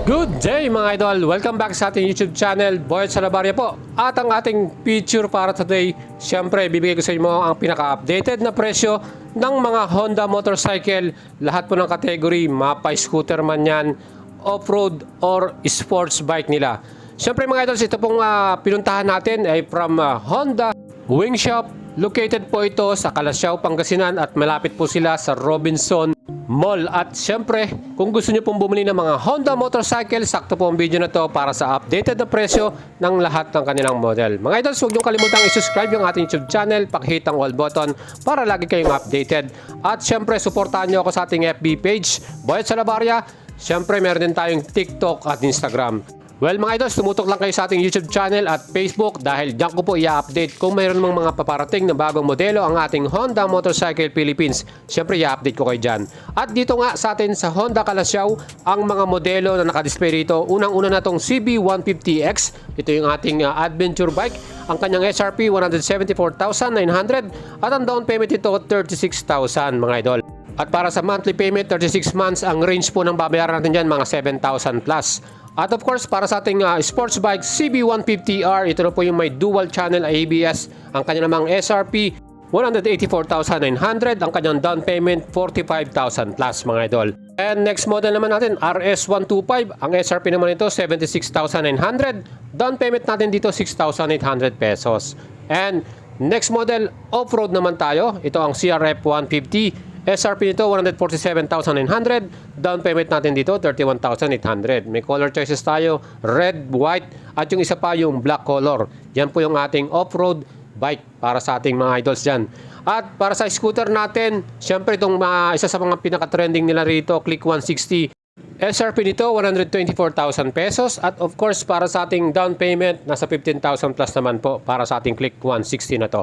Good day mga idol! Welcome back sa ating YouTube channel, Boyet Salabarria po. At ang ating feature para today, syempre bibigay ko sa inyo ang pinaka-updated na presyo ng mga Honda motorcycle. Lahat po ng category, mapa, scooter man yan, off-road or sports bike nila. Syempre mga idols, ito pong pinuntahan natin ay from Honda Wing Shop. Located po ito sa Calasiao, Pangasinan at malapit po sila sa Robinson Mall. At syempre, kung gusto nyo pong bumili ng mga Honda motorcycle, sakto po ang video na to para sa updated na presyo ng lahat ng kanilang model. Mga idols, huwag nyo kalimutang i-subscribe yung ating YouTube channel, pakihit ang all button para lagi kayong updated. At syempre, suportahan nyo ako sa ating FB page, Boyet Salabarria. Syempre, meron din tayong TikTok at Instagram. Well mga idols, tumutok lang kayo sa ating YouTube channel at Facebook dahil diyan ko po i-update kung mayroon mong mga paparating na bagong modelo ang ating Honda Motorcycle Philippines. Siyempre i-update ko kayo dyan. At dito nga sa atin sa Honda Calasiao, ang mga modelo na nakadisplay rito. Unang-una na itong CB150X. Ito yung ating adventure bike. Ang kanyang SRP 174,900 at ang down payment ito 36,000 mga idol. At para sa monthly payment, 36 months, ang range po ng babayaran natin dyan mga 7,000 plus. At of course, para sa ating sports bike CB150R, ito na po yung may dual channel ABS. Ang kanya namang SRP 184,900, ang kanyang down payment 45,000 plus mga idol. And next model naman natin, RS125. Ang SRP naman ito 76,900, down payment natin dito 6,800 pesos. And next model, off-road naman tayo. Ito ang CRF150. SRP nito 147,900, down payment natin dito 31,800. May color choices tayo, red, white at yung isa pa yung black color. Yan po yung ating off-road bike para sa ating mga idols dyan. At para sa scooter natin, syempre itong isa sa mga pinaka-trending nila rito, Click 160. SRP nito 124,000 pesos at of course para sa ating down payment nasa 15,000 plus naman po para sa ating Click 160 na to.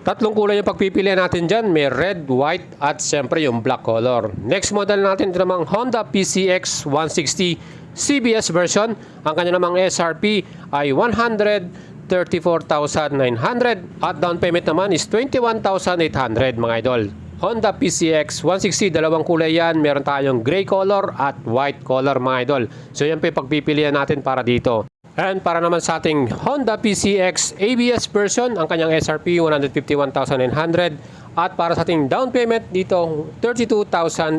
Tatlong kulay yung pagpipilian natin dyan. May red, white, at siyempre yung black color. Next model natin, ito namang Honda PCX 160 CBS version. Ang kanya namang SRP ay 134,900 at down payment naman is 21,800 mga idol. Honda PCX 160, dalawang kulay yan. Meron tayong gray color at white color mga idol. So yan po yung pagpipilian natin para dito. And para naman sa ating Honda PCX ABS version, ang kanyang SRP 151,900 at para sa ating down payment dito 32,800.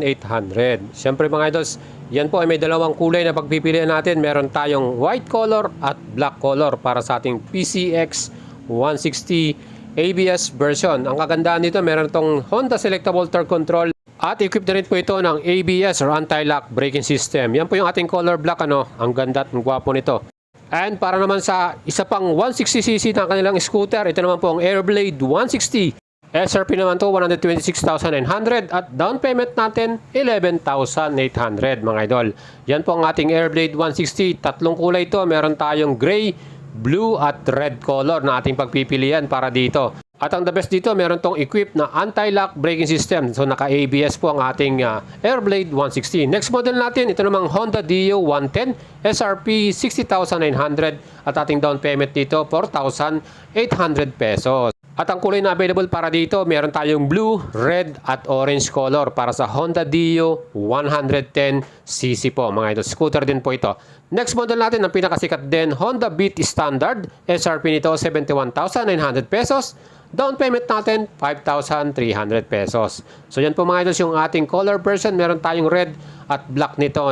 Siyempre mga idols, yan po ay may dalawang kulay na pagpipilian natin. Meron tayong white color at black color para sa ating PCX 160 ABS version. Ang kagandahan dito, meron itong Honda Selectable Torque Control at equipped na rin po ito ng ABS or anti-lock braking system. Yan po yung ating color black, ang ganda at ang gwapo nito. And para naman sa isa pang 160cc na kanilang scooter, ito naman po ang Airblade 160. SRP naman to 126,900 at down payment natin 11,800 mga idol. Yan po ang ating Airblade 160. Tatlong kulay ito. Meron tayong gray, blue at red color na ating pagpipilian para dito. At ang the best dito, meron tong equipped na anti-lock braking system. So naka-ABS po ang ating Airblade 160. Next model natin, ito namang Honda Dio 110, SRP 60,900 at ating down payment dito 4,800 pesos. At ang kulay na available para dito, meron tayong blue, red at orange color para sa Honda Dio 110cc po mga idol. Scooter din po ito. Next model natin, ang pinakasikat din, Honda Beat Standard. SRP nito 71,900 pesos. Down payment natin 5,300 pesos. So yan po mga idols yung ating color version. Meron tayong red at black nito.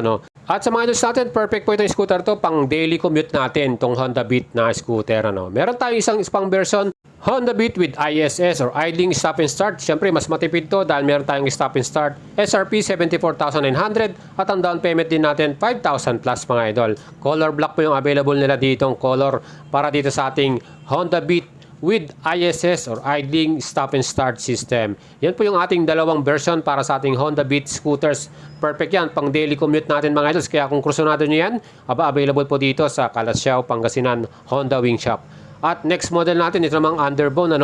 At sa mga idols natin, perfect po itong scooter to pang daily commute natin, itong Honda Beat na scooter. Meron tayong isang pang version, Honda Beat with ISS or idling stop and start. Siyempre mas matipid to dahil meron tayong stop and start. SRP 74,900 at ang down payment din natin 5,000 plus mga idol. Color black po yung available nila ditong color para dito sa ating Honda Beat with ISS or idling stop and start system. Yan po yung ating dalawang version para sa ating Honda Beat scooters. Perfect yan pang daily commute natin mga idols. Kaya kung kursunado nyo yan, available po dito sa Calasiao, Pangasinan Honda Wing Shop. At next model natin, ito namang underbone.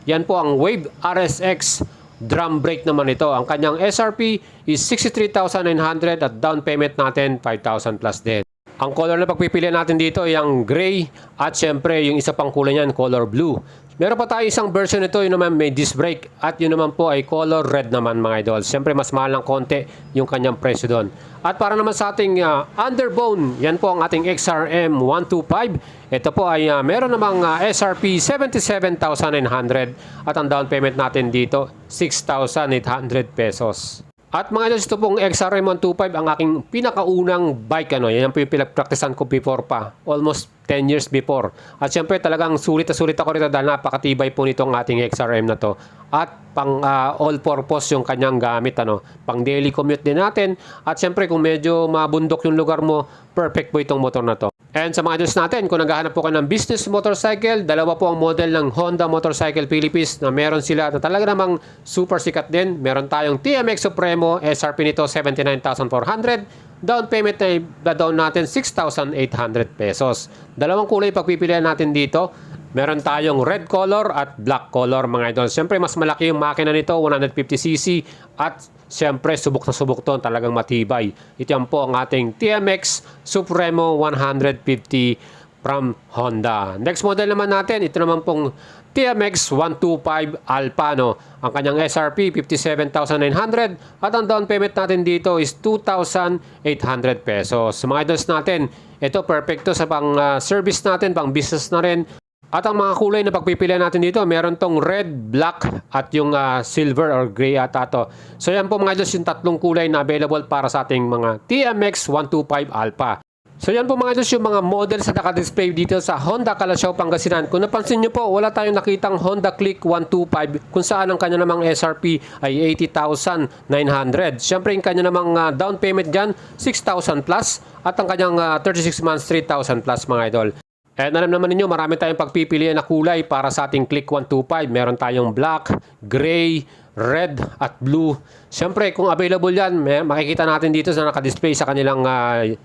Yan po ang Wave RSX drum brake naman ito. Ang kanyang SRP is 63,900 at down payment natin 5,000 plus din. Ang color na pagpipilian natin dito ay ang gray at syempre yung isa pang kulay niyan, color blue. Meron pa tayo isang version nito, yun naman may disc brake at yun naman po ay color red naman mga idol. Siyempre mas mahal ng konti yung kanyang presyo doon. At para naman sa ating underbone, yan po ang ating XRM 125. Ito po ay meron namang SRP 77,900 at ang down payment natin dito 6,800 pesos. At mga idol, ito pong XRM 125 ang aking pinakaunang bike. Yan po yung pinag-practicean ko before pa. Almost 10 years before. At syempre talagang sulit na sulit ako rito dahil napakatibay po nitong ating XRM na to. At pang all-purpose yung kanyang gamit. Pang daily commute din natin. At syempre kung medyo mabundok yung lugar mo, perfect po itong motor na to. And sa mga idols natin, kung naghahanap po kayo ng business motorcycle, dalawa po ang model ng Honda Motorcycle Philippines na meron sila na talaga namang super sikat din. Meron tayong TMX Supremo, SRP nito 79,400. Down payment na down natin 6,800 pesos. Dalawang kulay pagpipilian natin dito. Meron tayong red color at black color mga idol. Siyempre mas malaki yung makina nito, 150cc at siyempre subok na subok to, talagang matibay. Ito yan po ang ating TMX Supremo 150 from Honda. Next model naman natin, ito naman pong TMX 125 Alpha. Ang kanyang SRP 57,900 at ang down payment natin dito is 2,800 pesos. Sa mga idols natin, ito perfecto sa pang service natin, pang business na rin. At ang mga kulay na pagpipilian natin dito, meron tong red, black, at yung silver or gray ata to. So yan po mga idols yung tatlong kulay na available para sa ating mga TMX 125 Alpha. So yan po mga idols yung mga models na naka-display dito sa Honda Calasiao, Pangasinan. Kung napansin nyo po, wala tayong nakitang Honda Click 125 kung saan ang kanya namang SRP ay 80,900. Siyempre yung kanya namang down payment dyan, 6,000 plus at ang kanyang 36 months, 3,000 plus mga idol. And alam naman ninyo, marami tayong pagpipilian na kulay para sa ating Click 125. Meron tayong black, gray, red, at blue. Siyempre, kung available yan, makikita natin dito na naka-display sa kanilang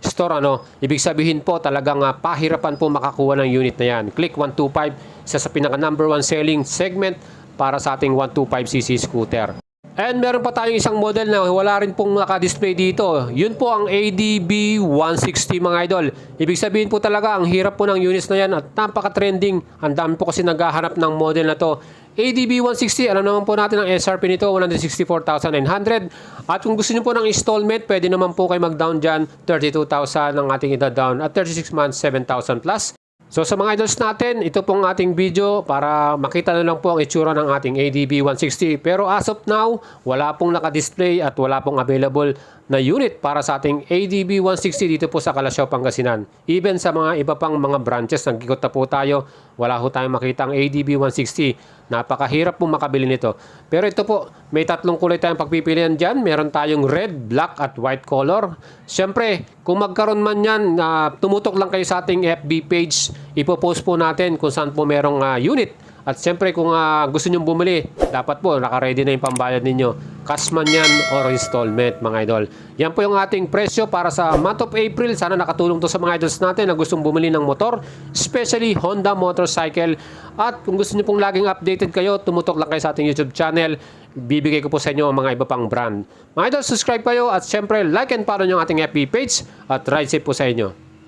store. Ibig sabihin po, talagang pahirapan po makakuha ng unit na yan. Click 125, isa sa pinaka number 1 selling segment para sa ating 125cc scooter. And meron pa tayong isang model na wala rin pong naka-display dito. Yun po ang ADB 160 mga idol. Ibig sabihin po talaga, ang hirap po ng units na yan at napaka-trending. Ang dami po kasi naghahanap ng model na to. ADB 160, alam naman po natin ang SRP nito, 164,900. At kung gusto niyo po ng installment, pwede naman po kayo mag-down dyan. 32,000 ang ating ida-down at 36 months, 7,000 plus. So sa mga idols natin, ito pong ating video para makita na lang po ang itsura ng ating ADB 160. Pero as of now, wala pong naka-display at wala pong available na unit para sa ating ADB 160 dito po sa Calasiao, Pangasinan. Even sa mga iba pang mga branches, nag-ikot na po tayo, wala po tayong makita ang ADB 160. Napakahirap pong makabili nito. Pero ito po, may tatlong kulay tayong pagpipilian dyan. Meron tayong red, black at white color. Siyempre, kung magkaroon man yan, tumutok lang kayo sa ating FB page. Ipopost po natin kung saan po merong unit. At siyempre kung gusto nyo bumili, dapat po naka-ready na yung pambayad ninyo. Cash man yan or installment mga idol. Yan po yung ating presyo para sa month of April. Sana nakatulong to sa mga idols natin na gustong bumili ng motor, especially Honda motorcycle. At kung gusto nyo pong laging updated kayo, tumutok lang kayo sa ating YouTube channel. Bibigay ko po sa inyo ang mga iba pang brand. Mga idol, subscribe kayo at siyempre like and follow nyo ang ating FB page at ride safe po sa inyo.